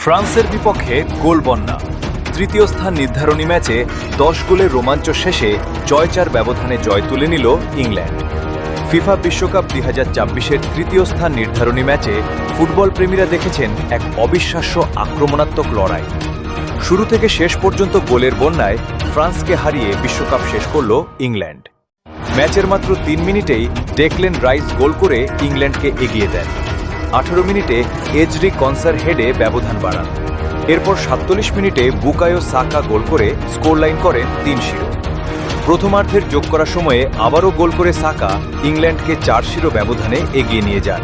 ফ্রান্সের বিপক্ষে গোল বন্যা। তৃতীয় স্থান নির্ধারণী ম্যাচে 10 গোলের রোমাঞ্চ শেষে 6-4 ব্যবধানে জয় তুলে নিল ইংল্যান্ড। ফিফা বিশ্বকাপ 2024-এর তৃতীয় স্থান নির্ধারণী ম্যাচে ফুটবল প্রেমীরা দেখেছেন এক অবিশ্বাস্য আক্রমণাত্মক লড়াই। শুরু থেকে শেষ পর্যন্ত গোলের বন্যায় ফ্রান্সকে হারিয়ে বিশ্বকাপ শেষ করল ইংল্যান্ড। ম্যাচের মাত্র 3 মিনিটেই ডেকলেন রাইস গোল করে ইংল্যান্ডকে এগিয়ে দেন। 18 মিনিটে এজরি কনসার হেডে ব্যবধান বাড়ান। এরপর 47 মিনিটে বুকায়ো সাকা গোল করে স্কোরলাইন করেন 3-0। প্রথমার্ধের যোগ করা সময়ে আবারও গোল করে সাকা ইংল্যান্ডকে 4-0 ব্যবধানে এগিয়ে নিয়ে যান।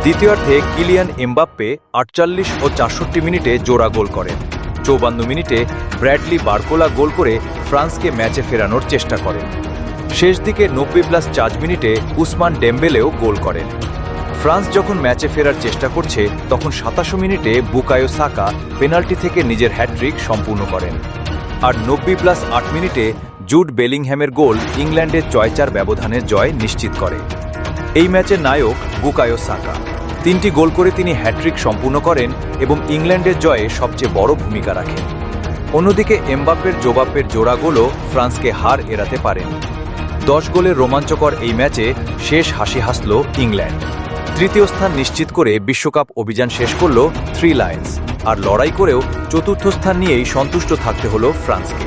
দ্বিতীয়ার্ধে কিলিয়ান এমবাপ্পে 48 ও 64 মিনিটে জোড়া গোল করেন। 54 মিনিটে ব্র্যাডলি বারকোলা গোল করে ফ্রান্সকে ম্যাচে ফেরানোর চেষ্টা করেন। শেষ দিকে 90+4 মিনিটে উসমান ডেম্বেলেও গোল করেন। ফ্রান্স যখন ম্যাচে ফেরার চেষ্টা করছে তখন 27 মিনিটে বুকায়ো সাকা পেনাল্টি থেকে নিজের হ্যাট্রিক সম্পূর্ণ করেন। আর 90+8 মিনিটে জুড বেলিংহ্যামের গোল ইংল্যান্ডের 6-4 ব্যবধানের জয় নিশ্চিত করে। এই ম্যাচের নায়ক বুকায়ো সাকা। 3টি গোল করে তিনি হ্যাট্রিক সম্পূর্ণ করেন এবং ইংল্যান্ডের জয়ে সবচেয়ে বড় ভূমিকা রাখেন। অন্যদিকে এমবাপ্পের জোড়া গোলও ফ্রান্সকে হার এড়াতে পারেনি। 10 গোলের রোমাঞ্চকর এই ম্যাচে শেষ হাসি হাসল ইংল্যান্ড। তৃতীয় স্থান নিশ্চিত করে বিশ্বকাপ অভিযান শেষ করল থ্রি লায়ন্স। আর লড়াই করেও চতুর্থ স্থান নিয়েই সন্তুষ্ট থাকতে হল ফ্রান্সকে।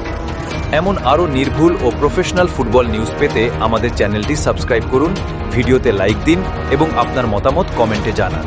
এমন আরও নির্ভুল ও প্রফেশনাল ফুটবল নিউজ পেতে আমাদের চ্যানেলটি সাবস্ক্রাইব করুন, ভিডিওতে লাইক দিন এবং আপনার মতামত কমেন্টে জানান।